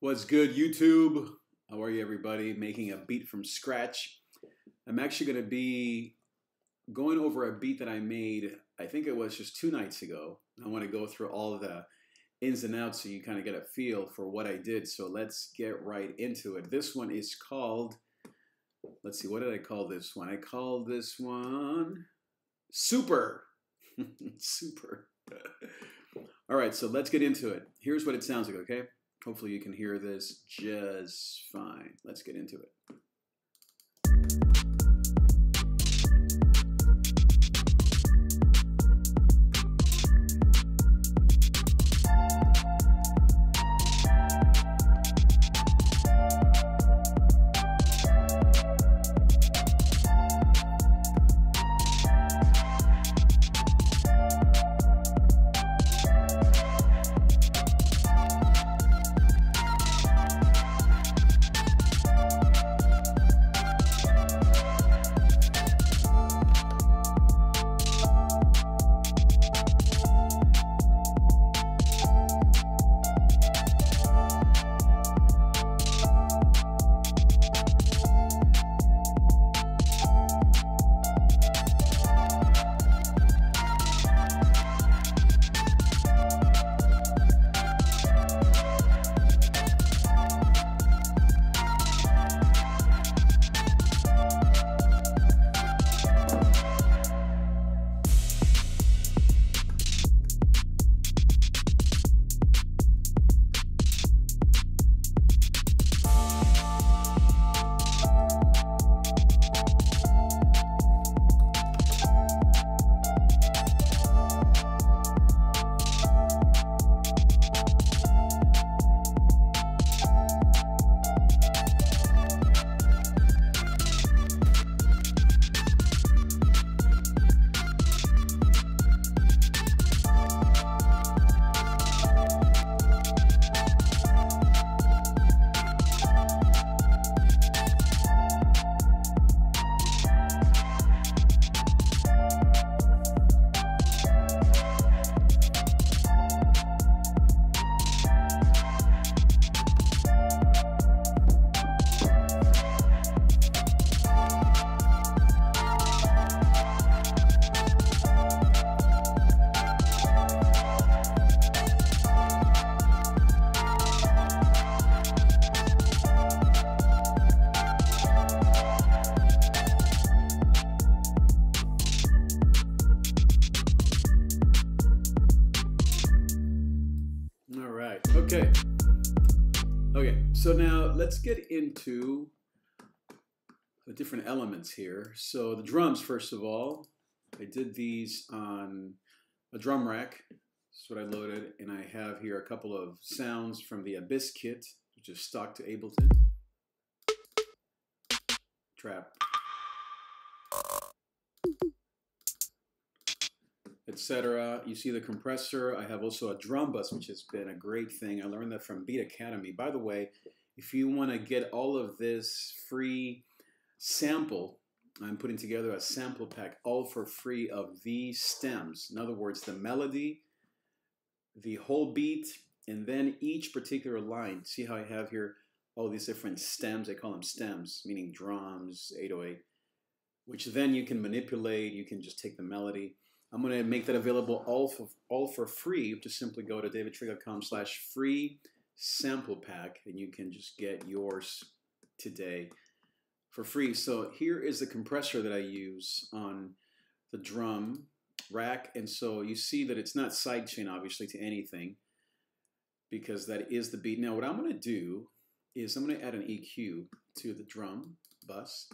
What's good, YouTube? How are you, everybody? Making a beat from scratch. I'm actually going to be going over a beat that I made, I think it was just 2 nights ago. I want to go through all of the ins and outs so you kind of get a feel for what I did. So let's get right into it. This one is called, let's see, what did I call this one? I called this one Super. Super. All right, so let's get into it. Here's what it sounds like, okay? Hopefully you can hear this just fine. Let's get into it. Okay, so now let's get into the different elements here. So the drums, first of all, I did these on a drum rack. That's what I loaded, and I have here a couple of sounds from the Abyss kit, which is stock to Ableton. Trap. Etc. You see the compressor. I have also a drum bus, which has been a great thing. I learned that from Beat Academy. By the way, if you want to get all of this free sample, I'm putting together a sample pack all for free of these stems. In other words, the melody, the whole beat, and then each particular line. See how I have here all these different stems? I call them stems, meaning drums, 808, which then you can manipulate. You can just take the melody. I'm going to make that available all for free. Just simply go to davidtree.com/free sample pack, and you can just get yours today for free. So here is the compressor that I use on the drum rack. And so you see that it's not sidechain, obviously, to anything, because that is the beat. Now what I'm going to do is I'm going to add an EQ to the drum bus.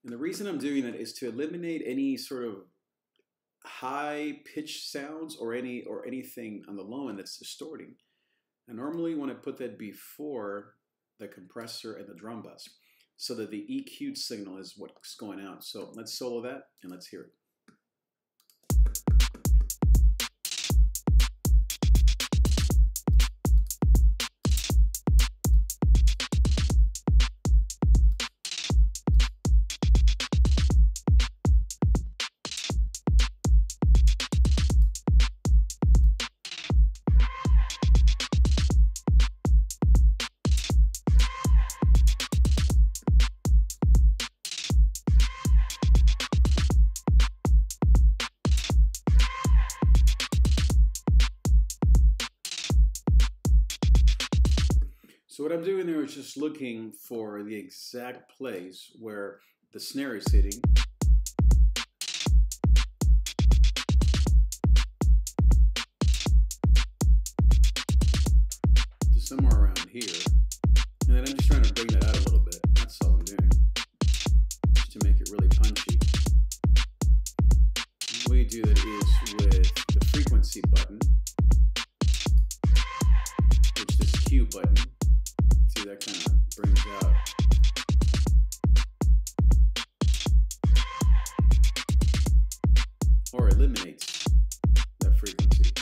And the reason I'm doing that is to eliminate any sort of high pitch sounds or anything on the low end that's distorting. I normally want to put that before the compressor and the drum bus so that the EQ'd signal is what's going out. So let's solo that and let's hear it. So what I'm doing there is just looking for the exact place where the snare is hitting. Just somewhere around here. And then I'm just trying to bring that out a little bit. That's all I'm doing. Just to make it really punchy. The way you do that is with the frequency button, which is Q button. See, that kind of brings out. Or eliminates that frequency.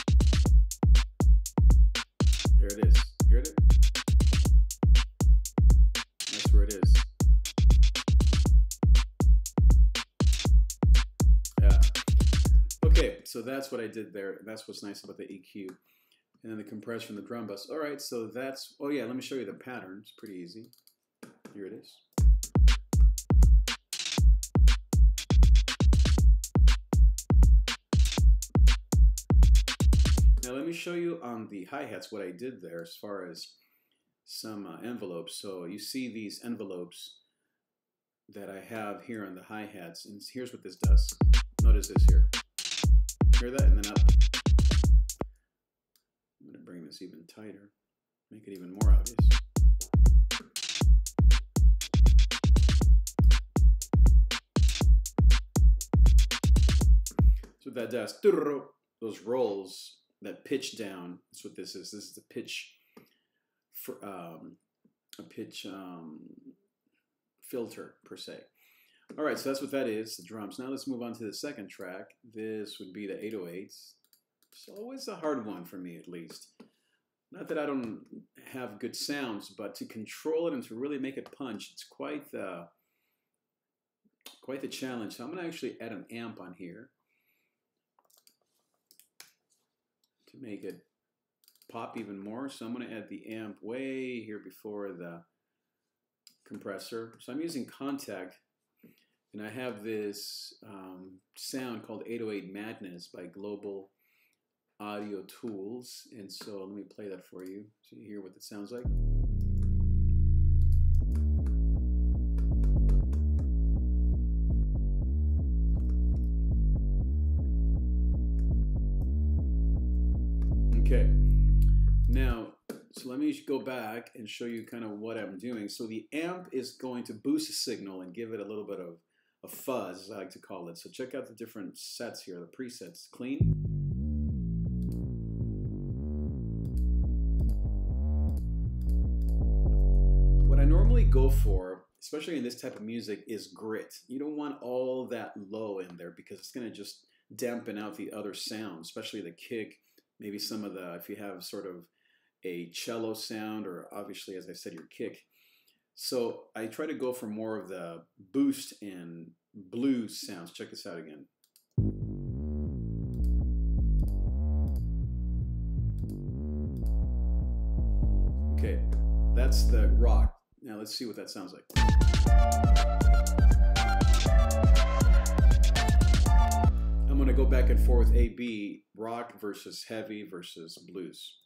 There it is. Hear it? That's where it is. Yeah. Okay, so that's what I did there. That's what's nice about the EQ. And then the compressor and the drum bus. All right, so that's, oh yeah, let me show you the pattern. It's pretty easy. Here it is. Now let me show you on the hi-hats what I did there as far as some envelopes. So you see these envelopes that I have here on the hi-hats, and here's what this does. Notice this here. Hear that? And then up. I'm going to bring this even tighter, make it even more obvious. So what that does, those rolls that pitch down. That's what this is. This is the pitch, for, a pitch filter per se. All right, so that's what that is, the drums. Now let's move on to the second track. This would be the 808s. It's always a hard one for me, at least. Not that I don't have good sounds, but to control it and to really make it punch, it's quite the challenge. So I'm going to actually add an amp on here to make it pop even more. So I'm going to add the amp way here before the compressor. So I'm using Contact, and I have this sound called 808 Madness by Global Audio Tools. And so let me play that for you so you hear what it sounds like. Okay, now, so let me go back and show you kind of what I'm doing. So the amp is going to boost the signal and give it a little bit of a fuzz, as I like to call it. So check out the different sets here, the presets. Clean. What I normally go for, especially in this type of music, is grit. You don't want all that low in there because it's going to just dampen out the other sounds, especially the kick. Maybe some of the, if you have sort of a cello sound, or obviously, as I said, your kick. So I try to go for more of the boost and blues sounds. Check this out again. Okay, that's the rock. Now let's see what that sounds like. I'm going to go back and forth A-B, rock versus heavy versus blues.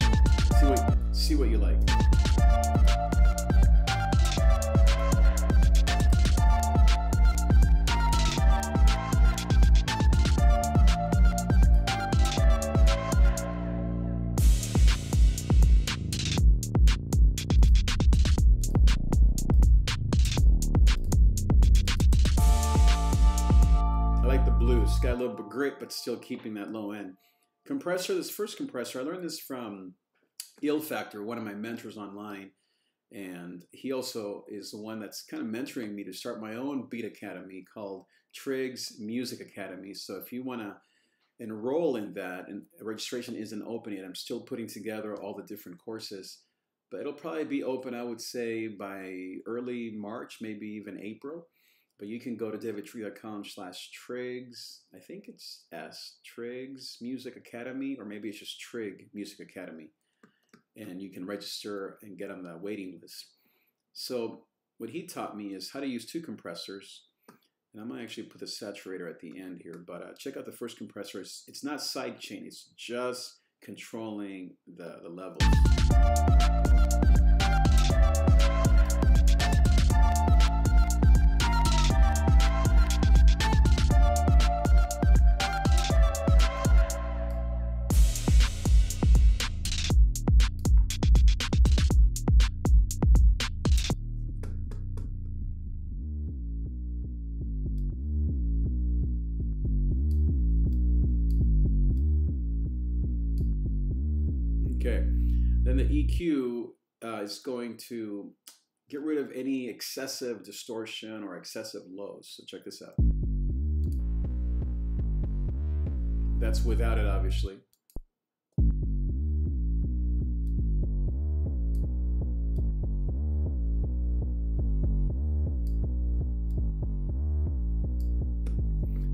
See what you like. It's got a little bit of grit, but still keeping that low end. Compressor, this first compressor, I learned this from Ill Factor, one of my mentors online. And he also is the one that's kind of mentoring me to start my own beat academy called Triggs Music Academy. So if you want to enroll in that, and registration isn't open yet, I'm still putting together all the different courses. But it'll probably be open, I would say, by early March, maybe even April. But you can go to davidtree.com/Triggs. I think it's Triggs Music Academy, or maybe it's just Trig Music Academy. And you can register and get on the waiting list. So what he taught me is how to use two compressors. And I'm going to actually put the saturator at the end here. But check out the first compressor. It's not sidechain. It's just controlling the levels. Okay, then the EQ is going to get rid of any excessive distortion or excessive lows. So check this out. That's without it, obviously.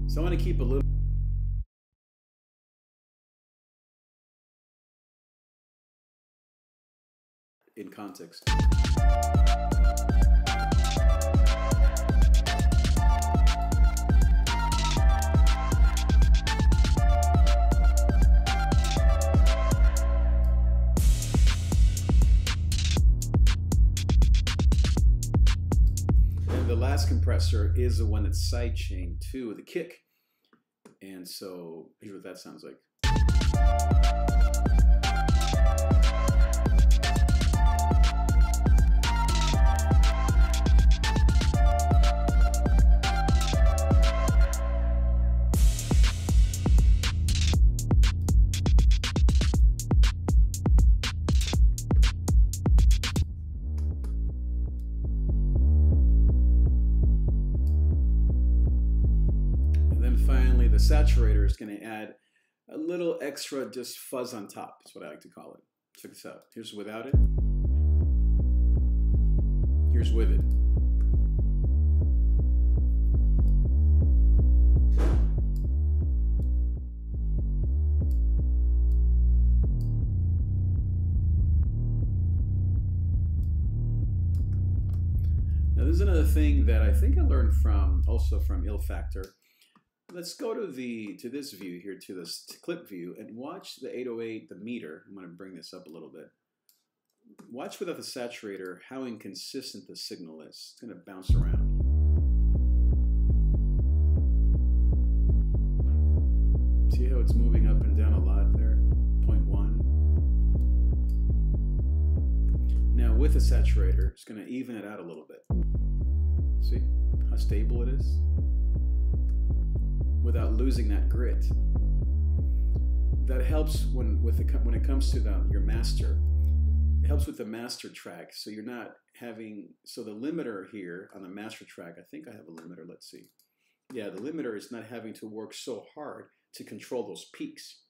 So I want to keep a little in context. And the last compressor is the one that's sidechained to the kick. And so here's what that sounds like. Finally, the saturator is going to add a little extra just fuzz on top. That's what I like to call it. Check this out. Here's without it. Here's with it. Now, this is another thing that I think I learned also from Ill Factor. Let's go to this view here, to this clip view, and watch the 808, the meter. I'm going to bring this up a little bit. Watch without the saturator how inconsistent the signal is. It's going to bounce around. See how it's moving up and down a lot there? 0.1. Now with the saturator, it's going to even it out a little bit. See how stable it is? Without losing that grit. That helps when it comes to your master. It helps with the master track, so you're not having, so the limiter here on the master track, I think I have a limiter, let's see. Yeah, the limiter is not having to work so hard to control those peaks.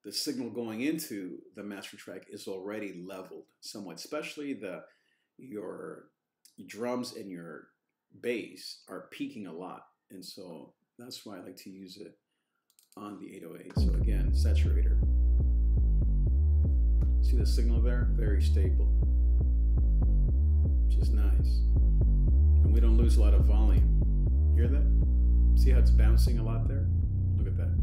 The signal going into the master track is already leveled somewhat, especially your drums and your bass are peaking a lot, and so that's why I like to use it on the 808. So again, saturator. See the signal there? Very stable. Which is nice. And we don't lose a lot of volume. Hear that? See how it's bouncing a lot there? Look at that.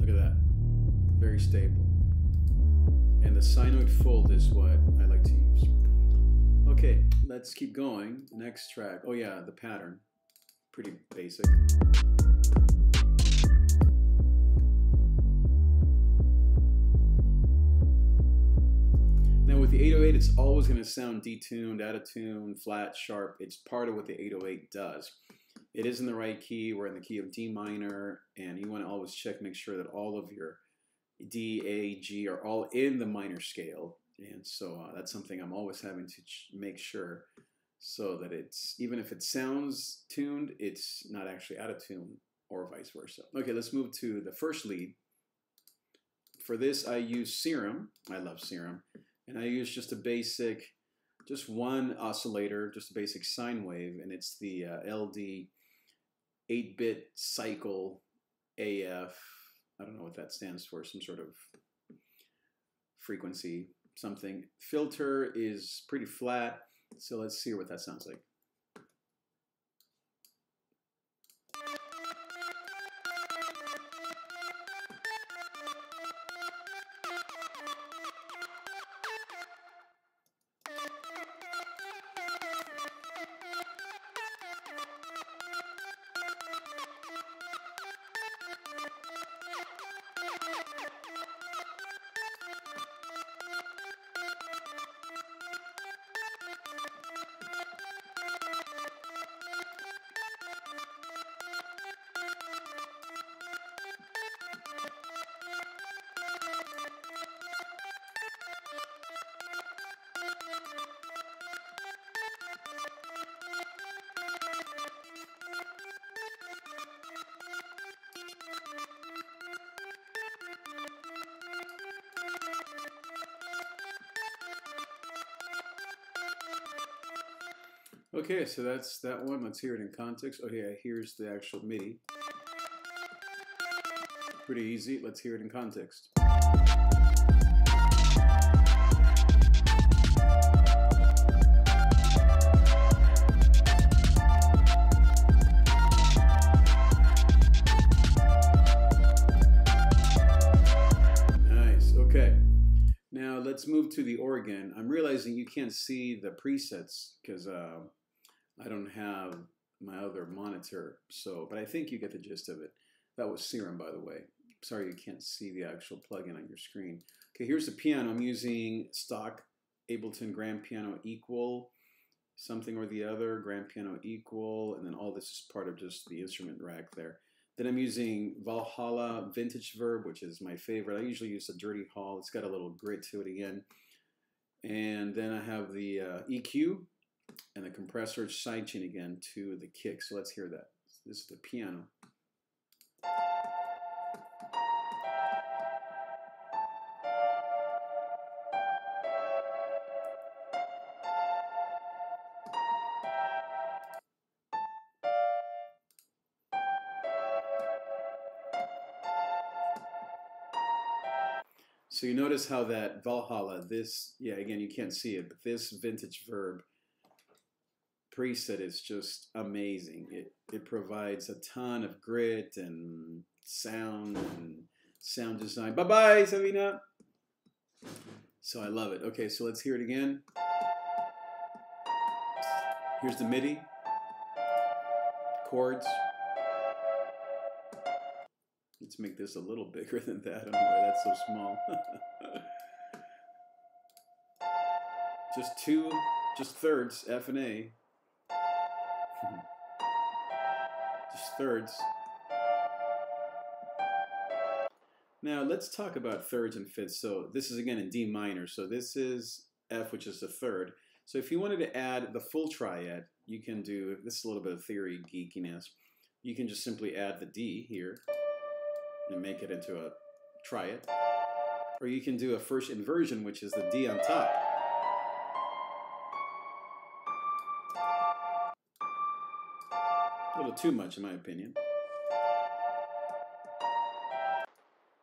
Look at that. Very stable. And the sinoid fold is what I like to use. Okay, let's keep going. Next track. Oh yeah, the pattern. Pretty basic. Now with the 808, it's always going to sound detuned, out of tune, flat, sharp. It's part of what the 808 does. It is in the right key. We're in the key of D minor, and you want to always check, make sure that all of your D, A, G are all in the minor scale. And so that's something I'm always having to make sure, so that it's, even if it sounds tuned, it's not actually out of tune, or vice versa. Okay, let's move to the first lead. For this, I use Serum. I love Serum. And I use just one oscillator, just a basic sine wave, and it's the LD 8-bit cycle AF. I don't know what that stands for, some sort of frequency, something. Filter is pretty flat, so let's see what that sounds like. Okay, so that's that one. Let's hear it in context. Okay, here's the actual MIDI. Pretty easy. Let's hear it in context. Nice. Okay. Now let's move to the organ. I'm realizing you can't see the presets because I don't have my other monitor. So, but I think you get the gist of it. That was Sheeran, by the way. Sorry you can't see the actual plugin on your screen. Okay, here's the piano. I'm using stock Ableton Grand Piano Equal, something or the other, Grand Piano Equal, and then all this is part of just the instrument rack there. Then I'm using Valhalla Vintage Verb, which is my favorite. I usually use the Dirty Hall. It's got a little grit to it again. And then I have the EQ and the compressor sidechain again to the kick. So let's hear that. This is the piano. So you notice how that Valhalla, this, yeah, again, you can't see it, but this Vintage Verb preset is just amazing. It provides a ton of grit and sound design. Bye-bye, Savina. So I love it. Okay, so let's hear it again. Here's the MIDI, chords. Let's make this a little bigger than that. I don't know why that's so small. Just thirds, F and A. Just thirds. Now let's talk about thirds and fifths. So this is again in D minor. So this is F, which is the third. So if you wanted to add the full triad, you can do, this is a little bit of theory geekiness. You can just simply add the D here and make it into a triad. Or you can do a first inversion, which is the D on top. A little too much in my opinion.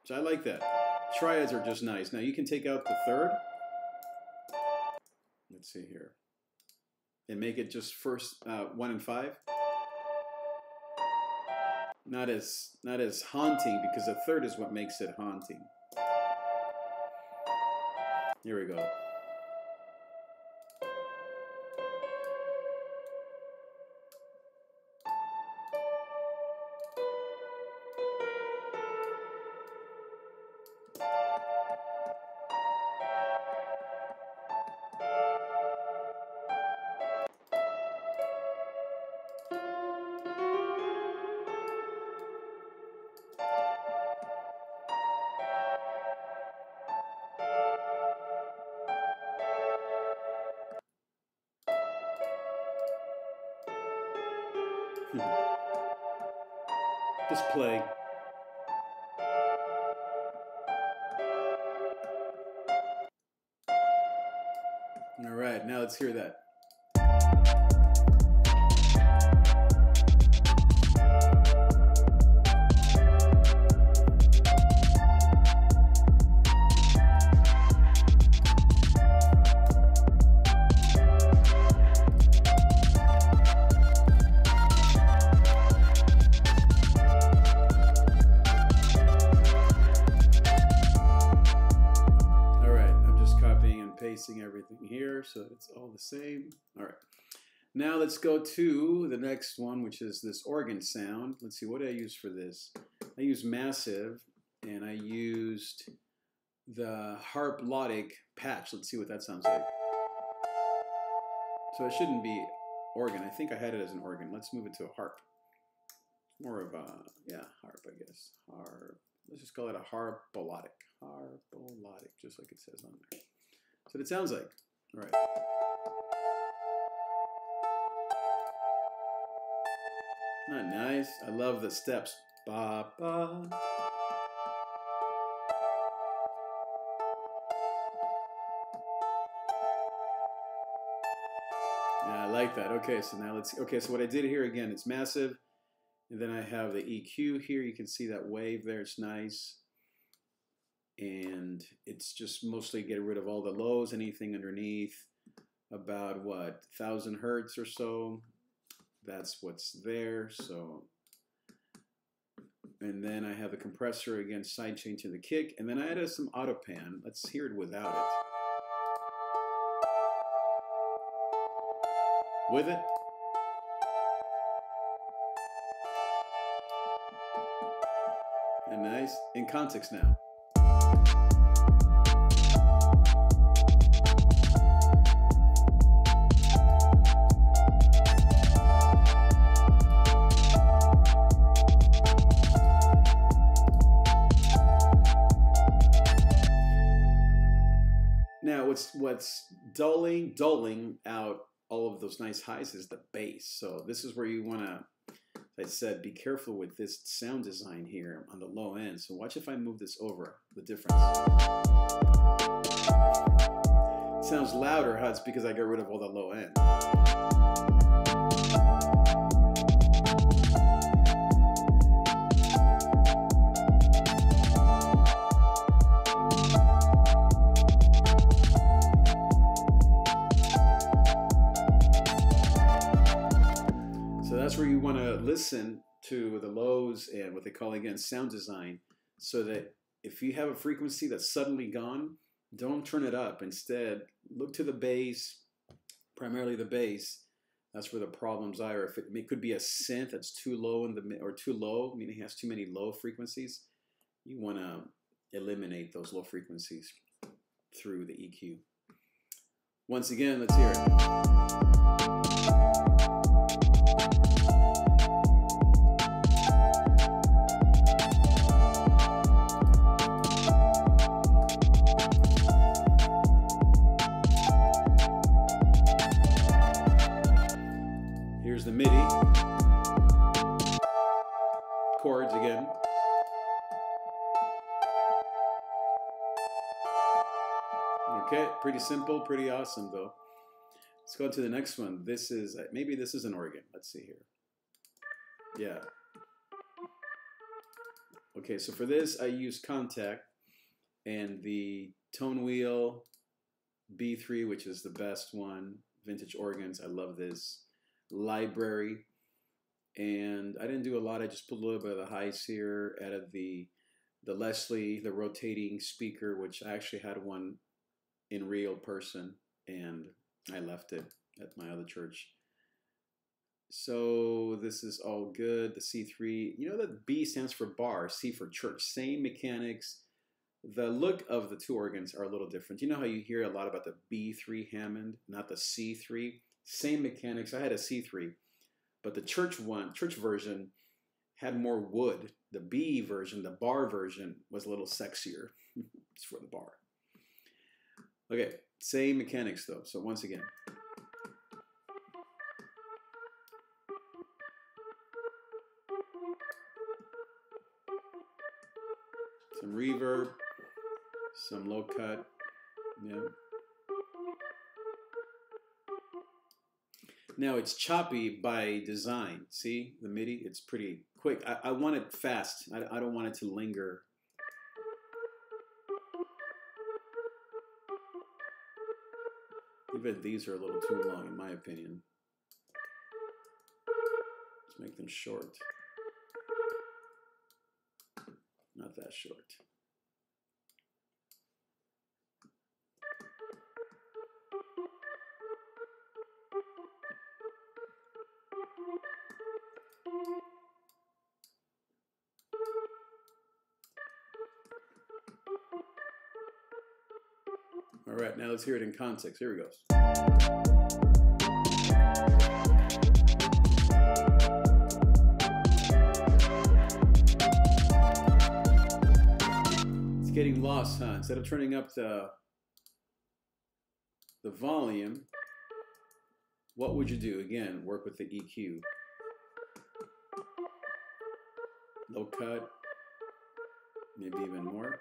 So I like that. Triads are just nice. Now you can take out the third. Let's see here. And make it just first 1 and 5. Not as haunting, because the third is what makes it haunting. Here we go. Just play. All right, now let's hear that. Everything here so it's all the same. All right, now let's go to the next one, which is this organ sound. Let's see, what did I use for this? I used Massive and I used the harp-lotic patch. Let's see what that sounds like. So it shouldn't be organ. I think I had it as an organ. Let's move it to a harp. More of a, yeah, harp, I guess. Harp. Let's just call it a harp-lotic. Harp-lotic, just like it says on there. That's what it sounds like. All right. Not nice. I love the steps. Ba ba. Yeah, I like that. Okay, so now let's, okay, so what I did here, again, it's massive. And then I have the EQ here. You can see that wave there. It's nice. And it's just mostly getting rid of all the lows, anything underneath about what, 1,000 hertz or so. That's what's there. So, and then I have the compressor, again, sidechain to the kick. And then I added some auto pan. Let's hear it without it. With it. And nice. In context now. Now, what's dulling out all of those nice highs is the bass. So this is where you want to, as I said, be careful with this sound design here on the low end. So watch if I move this over, the difference. It sounds louder, huh? It's because I got rid of all the low end. So that's where you want to listen to the lows and what they call, again, sound design, so that if you have a frequency that's suddenly gone, don't turn it up. Instead, look to the bass, primarily the bass. That's where the problems are. If it could be a synth that's too low or too low, meaning it has too many low frequencies, you want to eliminate those low frequencies through the EQ. Once again, let's hear it. Here's the MIDI chords again. Okay, pretty simple, pretty awesome though. Let's go to the next one. This is, maybe this is an organ. Let's see here. Yeah. Okay, so for this I use Contact and the tone wheel B3, which is the best one. Vintage organs, I love this. Library, and I didn't do a lot. I just put a little bit of the highs here, added the Leslie, the rotating speaker, which I actually had one in real person, and I left it at my other church. So this is all good. The C3, you know that B stands for bar, C for church. Same mechanics. The look of the two organs are a little different. You know how you hear a lot about the B3 Hammond, not the C3? Same mechanics. I had a C3, but the church version had more wood. The B version, the bar version, was a little sexier. It's for the bar. Okay, same mechanics though. So once again. Some reverb, some low cut. Yeah. Now it's choppy by design. See the MIDI? It's pretty quick. I want it fast. I don't want it to linger. Even these are a little too long in my opinion. Let's make them short. Not that short. All right, now let's hear it in context. Here it goes. It's getting lost, huh? Instead of turning up the volume, what would you do? Again, work with the EQ. Low cut, maybe even more.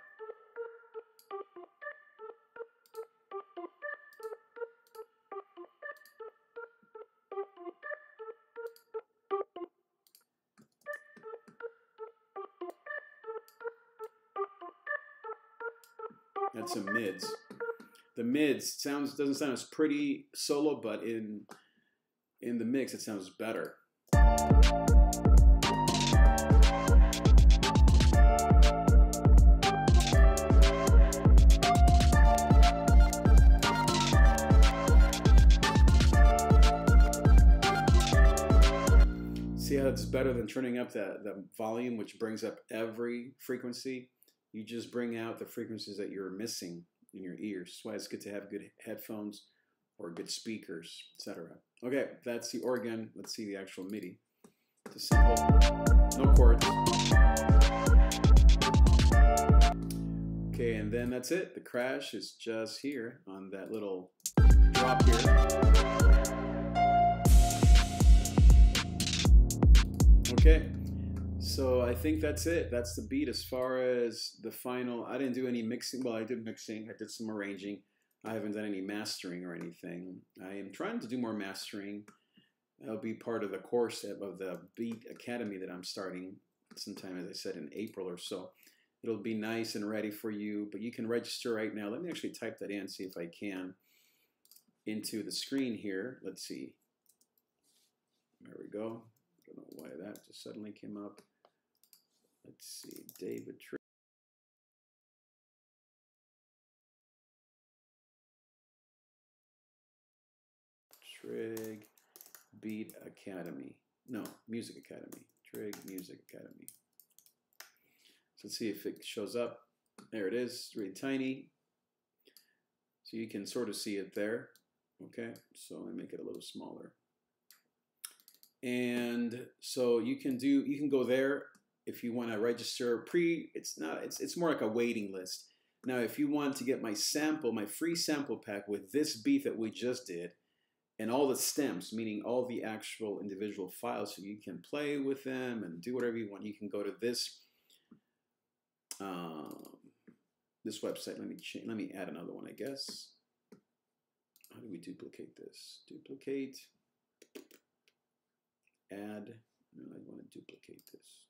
some mids. The mids doesn't sound as pretty solo, but in the mix it sounds better. See how it's better than turning up the volume, which brings up every frequency. You just bring out the frequencies that you're missing in your ears. That's why it's good to have good headphones or good speakers, etc. Okay, that's the organ. Let's see the actual MIDI. It's a simple, no chords. Okay, and then that's it. The crash is just here on that little drop here. Okay, so I think that's it. That's the beat as far as the final. I didn't do any mixing. Well, I did mixing. I did some arranging. I haven't done any mastering or anything. I am trying to do more mastering. That'll be part of the course of the Beat Academy that I'm starting sometime, as I said, in April or so. It'll be nice and ready for you, but you can register right now. Let me actually type that in, see if I can, into the screen here. Let's see. There we go. I don't know why that just suddenly came up. Let's see, David Trig Beat Academy. No, Music Academy. Trig Music Academy. So let's see if it shows up. There it is. It's really tiny. So you can sort of see it there. Okay, so let me make it a little smaller. And so you can go there if you want to register it's more like a waiting list. Now if you want to get my free sample pack with this beat that we just did and all the stems, meaning all the actual individual files, so you can play with them and do whatever you want, you can go to this this website. Let me add another one, I guess. How do we duplicate this? Duplicate. Add. No, I want to duplicate this.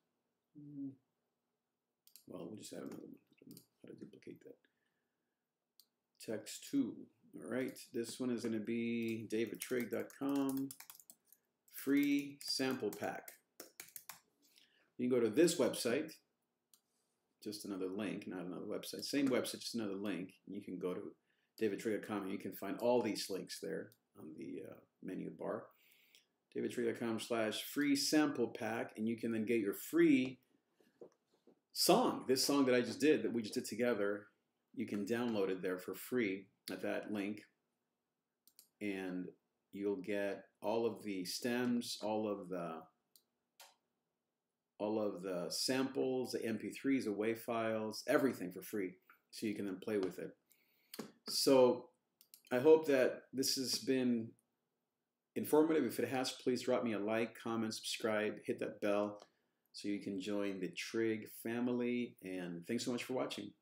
Well, we'll just add another one. I don't know how to duplicate that. Text 2. All right. This one is going to be davidtrig.com. Free sample pack. You can go to this website. Just another link, not another website. Same website, just another link. You can go to davidtrig.com and you can find all these links there on the menu bar. davidtrig.com/free sample pack, and you can then get your free song. This song that I just did, that we just did together, you can download it there for free at that link, and you'll get all of the stems, all of the samples, the MP3s, the WAV files, everything for free, so you can then play with it. So I hope that this has been informative. If it has, please drop me a like, comment, subscribe, hit that bell so you can join the Trig family. And thanks so much for watching.